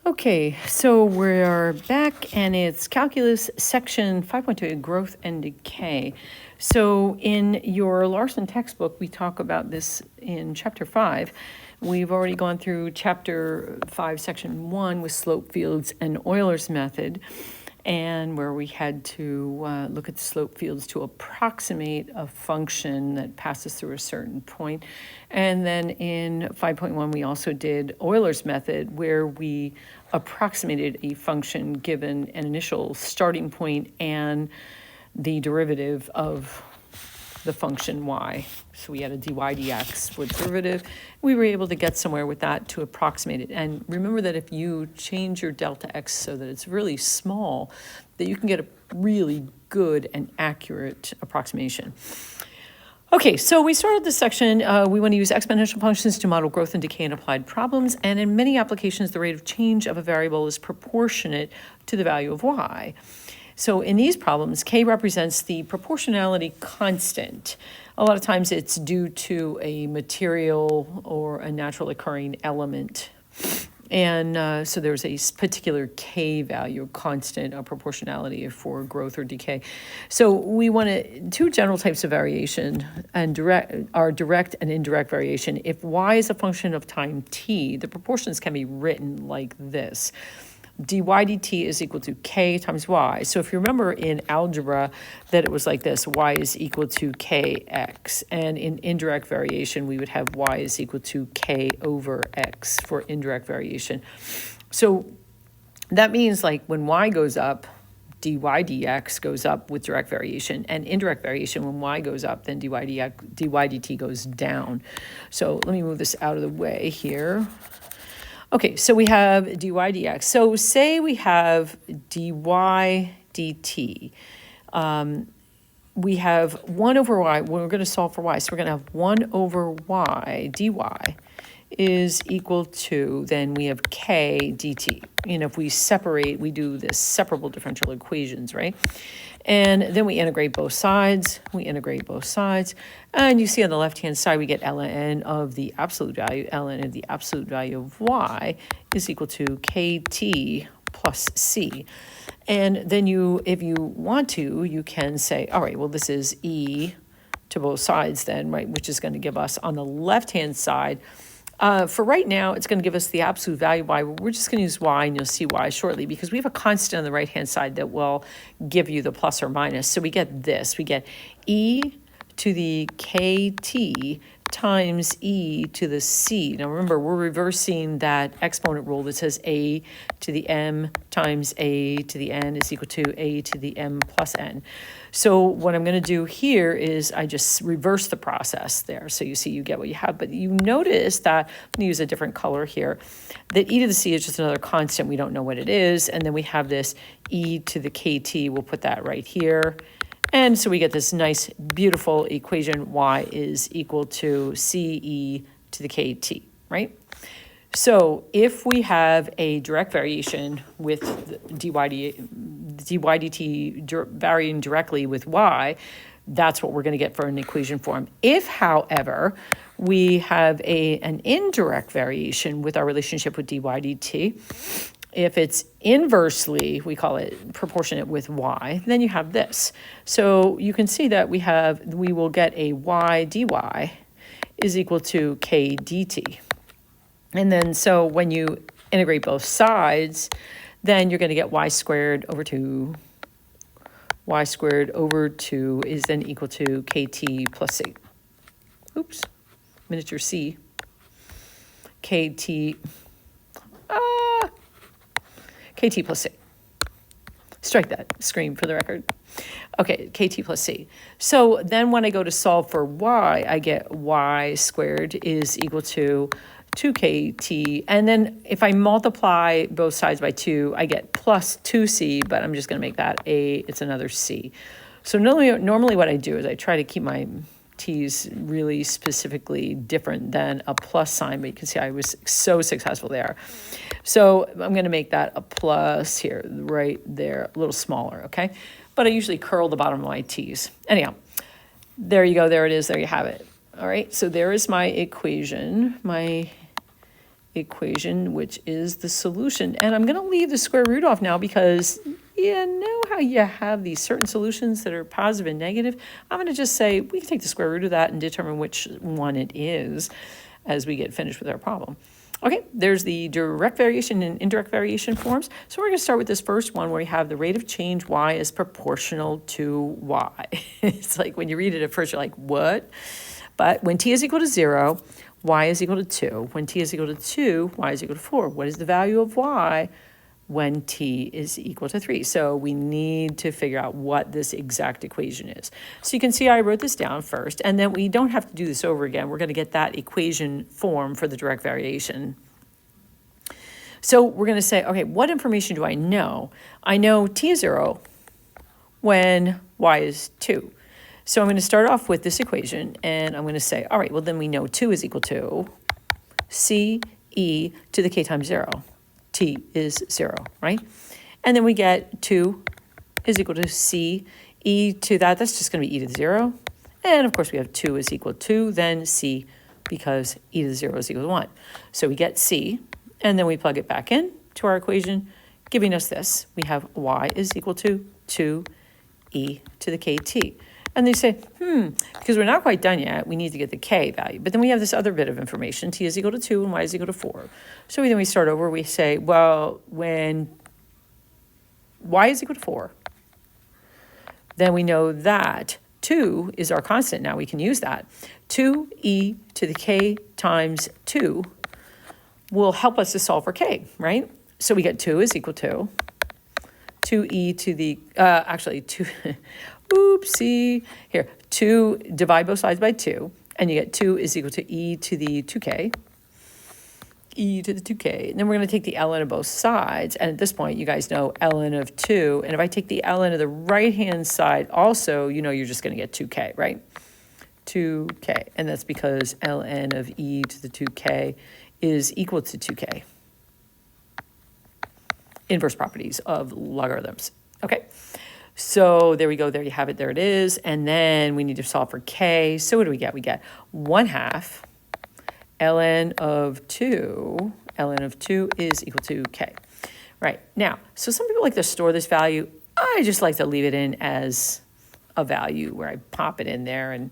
Okay, so we're back and it's Calculus section 5.2, growth and decay. So in your Larson textbook, we talk about this in chapter 5. We've already gone through chapter 5, section 1 with slope fields and Euler's method, and where we had to look at the slope fields to approximate a function that passes through a certain point. And then in 5.1, we also did Euler's method, where we approximated a function given an initial starting point and the derivative of the function y. So we had a dy dx with derivative. We were able to get somewhere with that to approximate it. And remember that if you change your delta x so that it's really small, that you can get a really good and accurate approximation. Okay, so we started this section. We want to use exponential functions to model growth and decay in applied problems. And in many applications, the rate of change of a variable is proportionate to the value of y. So in these problems, k represents the proportionality constant. A lot of times it's due to a material or a natural occurring element. And so there's a particular k value, constant of proportionality for growth or decay. So we want two general types of variation, and direct and indirect variation. If y is a function of time t, the proportions can be written like this. dy dt is equal to k times y. So if you remember in algebra that it was like this, y is equal to kx. And in indirect variation, we would have y is equal to k over x for indirect variation. So that means like when y goes up, dy dx goes up with direct variation, and indirect variation, when y goes up, then dy dt goes down. So let me move this out of the way here. Okay, so we have dy dx. So say we have dy dt. We have 1 over y. We're going to solve for y. So we're going to have 1 over y dy is equal to, then we have k dt. And if we separate, we do this separable differential equations, right? And then we integrate both sides. And you see on the left-hand side, we get ln of the absolute value. Ln of the absolute value of y is equal to kt plus c. And then if you want to, you can say, all right, well, this is e to both sides then, right? Which is going to give us on the left-hand side, for right now, it's going to give us the absolute value y. We're just going to use y, and you'll see why shortly, because we have a constant on the right-hand side that will give you the plus or minus. So we get this. We get e to the kt times e to the c. Now remember, we're reversing that exponent rule that says a to the m times a to the n is equal to a to the m plus n. So what I'm going to do here is I just reverse the process there. So you see you get what you have. But you notice that, I'm going to use a different color here, that e to the c is just another constant. We don't know what it is. And then we have this e to the kt. We'll put that right here. And so we get this nice, beautiful equation, y is equal to ce to the kt, right? So if we have a direct variation with dy dt varying directly with y, that's what we're going to get for an equation form. If, however, we have an indirect variation with our relationship with dy dt, if it's inversely, we call it proportionate with y, then you have this. So you can see that we will get a y dy is equal to k dt. And then so when you integrate both sides, then you're going to get y squared over 2. Y squared over 2 is then equal to kt plus c. Oops, miniature c. kt plus c. Strike that, scream for the record. Okay, kt plus c. So then when I go to solve for y, I get y squared is equal to 2kt. And then if I multiply both sides by 2, I get plus 2c, but I'm just going to make that it's another c. So normally what I do is I try to keep my t's really specifically different than a plus sign, but you can see I was so successful there. So I'm going to make that a plus here, right there, a little smaller, okay? But I usually curl the bottom of my t's. Anyhow, there you go, there it is, there you have it. All right, so there is my equation, my equation, which is the solution. And I'm going to leave the square root off now because you know how you have these certain solutions that are positive and negative? I'm going to just say we can take the square root of that and determine which one it is as we get finished with our problem. Okay, there's the direct variation and indirect variation forms. So we're going to start with this first one where we have the rate of change y is proportional to y. It's like when you read it at first, you're like, what? But when t is equal to 0, y is equal to 2. When t is equal to 2, y is equal to 4. What is the value of y when t is equal to 3? So we need to figure out what this exact equation is. So you can see I wrote this down first, and then we don't have to do this over again. We're going to get that equation form for the direct variation. So we're going to say, okay, what information do I know? I know t is 0 when y is 2. So I'm going to start off with this equation, and I'm going to say, all right, well, then we know 2 is equal to c e to the k times 0. T is 0, right? And then we get 2 is equal to c e to that. That's just going to be e to the 0. And, of course, we have 2 is equal to then c because e to the 0 is equal to 1. So we get c, and then we plug it back in to our equation, giving us this. We have y is equal to 2e to the kt. And they say, because we're not quite done yet, we need to get the k value. But then we have this other bit of information, t is equal to 2 and y is equal to 4. So then we start over, we say, well, when y is equal to 4, then we know that 2 is our constant. Now we can use that. 2e to the k times 2 will help us to solve for k, right? So we get 2 is equal to 2e to the, actually 2, oopsie, here, 2, divide both sides by 2, and you get 2 is equal to e to the 2k, e to the 2k. And then we're going to take the ln of both sides, and at this point, you guys know ln of 2, and if I take the ln of the right-hand side also, you know you're just going to get 2k, right? 2k, and that's because ln of e to the 2k is equal to 2k. Inverse properties of logarithms. Okay, so there we go. There you have it. There it is. And then we need to solve for k. So what do we get? We get 1/2 ln of 2. ln of 2 is equal to k. Right, now, so some people like to store this value. I just like to leave it in as a value where I pop it in there and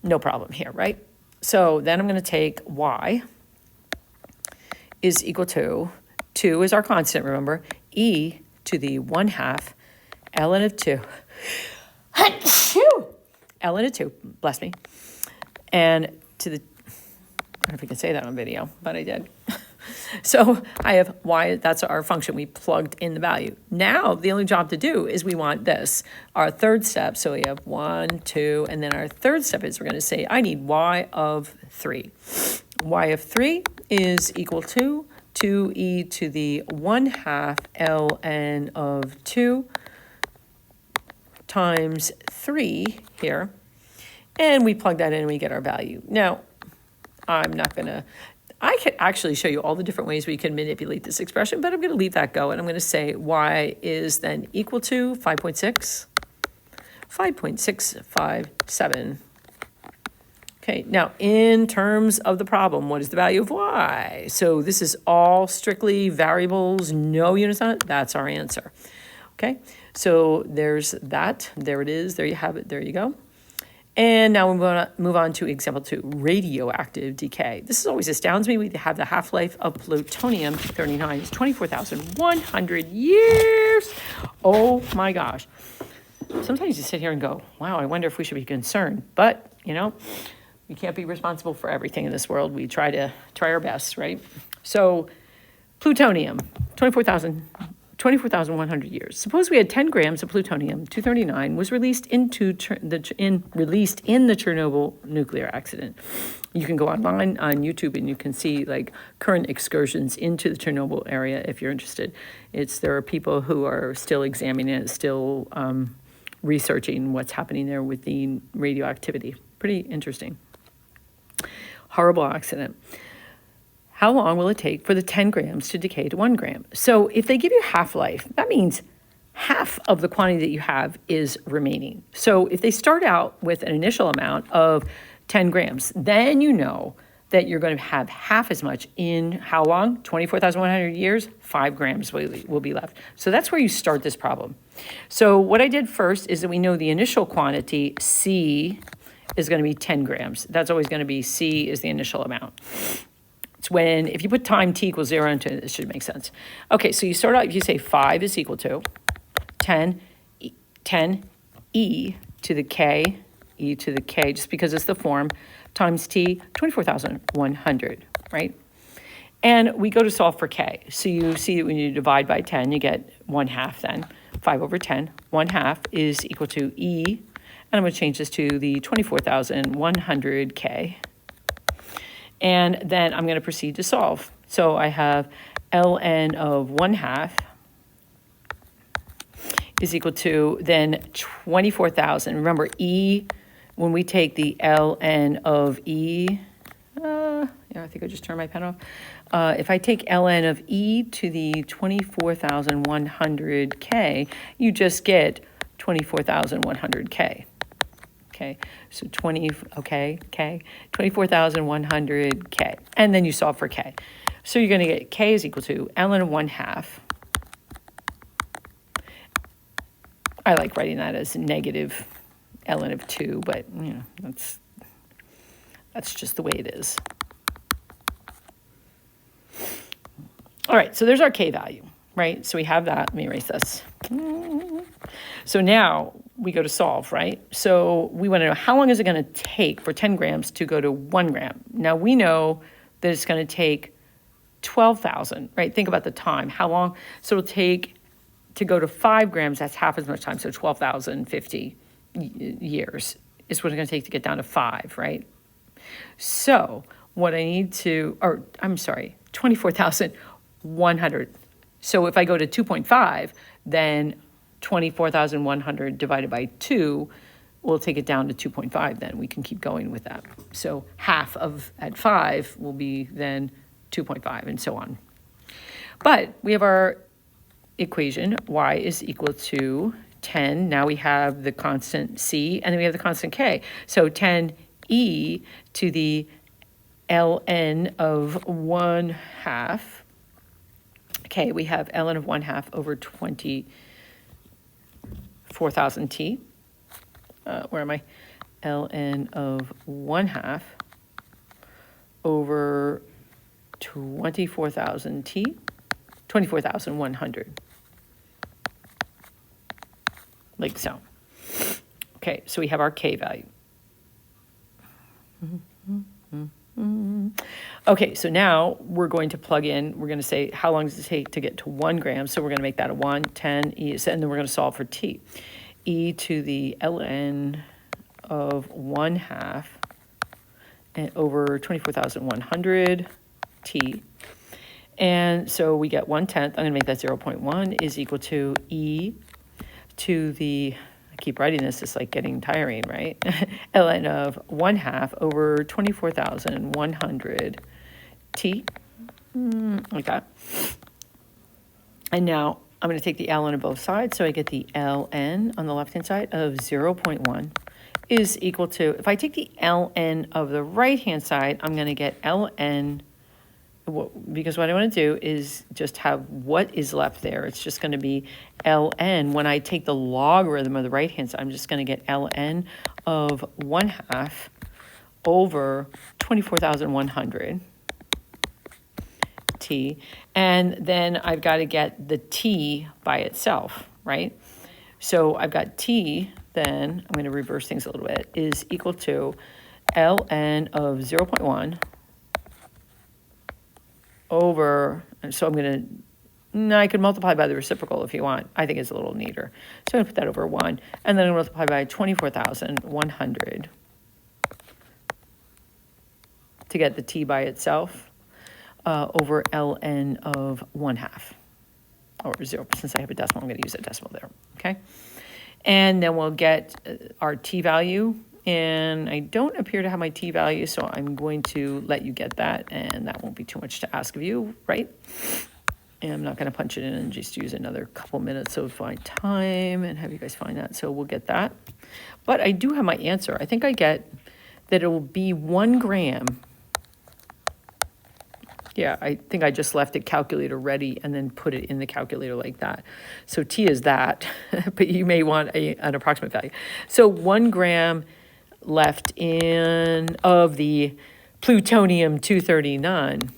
no problem here, right? So then I'm going to take y is equal to 2 is our constant, remember, e to the 1/2 ln of 2. ln of 2, bless me. And to the, I don't know if we can say that on video, but I did. So I have y, that's our function. We plugged in the value. Now the only job to do is we want this, our third step. So we have 1, 2, and then our third step is we're going to say I need y of 3. Y of 3 is equal to 2e to the 1/2 ln of 2 times 3 here. And we plug that in and we get our value. Now, I'm not going to, I could actually show you all the different ways we can manipulate this expression, but I'm going to leave that go. And I'm going to say y is then equal to 5.657. Okay, now in terms of the problem, what is the value of y? So this is all strictly variables, no units on it. That's our answer. Okay, so there's that. There it is. There you have it. There you go. And now we're going to move on to example 2, radioactive decay. This always astounds me. We have the half-life of plutonium-239 is 24,100 years. Oh my gosh. Sometimes you sit here and go, wow, I wonder if we should be concerned. But, you know, we can't be responsible for everything in this world. We try our best, right? So plutonium, 24,100 years. Suppose we had 10 grams of plutonium-239 was released in the Chernobyl nuclear accident. You can go online on YouTube and you can see like current excursions into the Chernobyl area if you're interested. There are people who are still examining it, still researching what's happening there with the radioactivity. Pretty interesting. Horrible accident. How long will it take for the 10 grams to decay to 1 gram? So if they give you half-life, that means half of the quantity that you have is remaining. So if they start out with an initial amount of 10 grams, then you know that you're going to have half as much in how long? 24,100 years, 5 grams will be left. So that's where you start this problem. So what I did first is that we know the initial quantity, C, is going to be 10 grams. That's always going to be C is the initial amount. It's when, if you put time T equals 0 into it, it should make sense. Okay, so you start out, if you say 5 is equal to 10 e to the k, e to the k, just because it's the form, times t, 24,100, right? And we go to solve for k. So you see that when you divide by 10, you get 1/2 then. 5 over 10, 1/2 is equal to e, and I'm going to change this to the 24,100k. And then I'm going to proceed to solve. So I have ln of 1/2 is equal to then 24,000. Remember, E, when we take the ln of E, yeah, I think I just turned my pen off. If I take ln of E to the 24,100K, you just get 24,100K. Okay, so 24,100K. And then you solve for K. So you're going to get K is equal to ln of 1/2. I like writing that as negative ln of 2, but you know, that's just the way it is. All right, so there's our K value, right? So we have that. Let me erase this. So now we go to solve, right? So we want to know how long is it going to take for 10 grams to go to 1 gram? Now we know that it's going to take 12,000, right? Think about the time. How long? So it'll take to go to 5 grams, that's half as much time. So 12,050 years is what it's going to take to get down to 5, right? So what I need to, or I'm sorry, 24,100. So if I go to 2.5, then 24,100 divided by 2 will take it down to 2.5 then. We can keep going with that. So half of at 5 will be then 2.5 and so on. But we have our equation, y is equal to 10. Now we have the constant c, and then we have the constant k. So 10e to the ln of 1/2. Okay, we have ln of 1/2 over 24,000 t. Where am I? ln of 1/2 over 24,000 t, 24,100. Like so. Okay, so we have our K value. Okay, so now we're going to plug in, we're going to say how long does it take to get to 1 gram? So we're going to make that a 1, 10, e, and then we're going to solve for t. E to the ln of 1/2 and over 24,100 t. And so we get 1/10, I'm going to make that 0.1, is equal to e to the, I keep writing this, it's like getting tiring, right? ln of 1/2 over 24,100 t, like that. And now I'm going to take the ln of both sides, so I get the ln on the left-hand side of 0.1 is equal to, if I take the ln of the right-hand side, I'm going to get ln, because what I want to do is just have what is left there. It's just going to be ln. When I take the logarithm of the right-hand side, I'm just going to get ln of 1/2 over 24,100 t. And then I've got to get the t by itself, right? So I've got t, then I'm going to reverse things a little bit, is equal to ln of 0.1 over, and so I'm going to, I could multiply by the reciprocal if you want. I think it's a little neater. So I'm going to put that over 1, and then I'm going to multiply by 24,100 to get the t by itself over ln of 1/2, or 0. Since I have a decimal, I'm going to use a decimal there, okay? And then we'll get our t value. And I don't appear to have my t value, so I'm going to let you get that, and that won't be too much to ask of you, right? And I'm not going to punch it in and just use another couple minutes of my time and have you guys find that. So we'll get that. But I do have my answer. I think I get that it will be 1 gram Yeah, I think I just left it calculator ready and then put it in the calculator like that. So T is that, but you may want an approximate value. So 1 gram left in of the plutonium-239.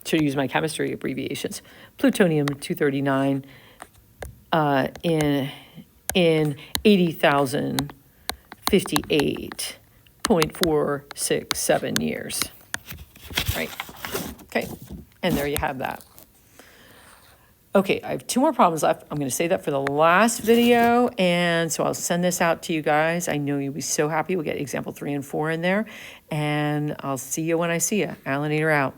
Should use my chemistry abbreviations. Plutonium-239 in 80,058.467 years. Right? Okay, and there you have that. Okay, I have 2 more problems left. I'm going to save that for the last video, and so I'll send this out to you guys. I know you'll be so happy. We'll get example 3 and 4 in there, and I'll see you when I see you. Alanator out.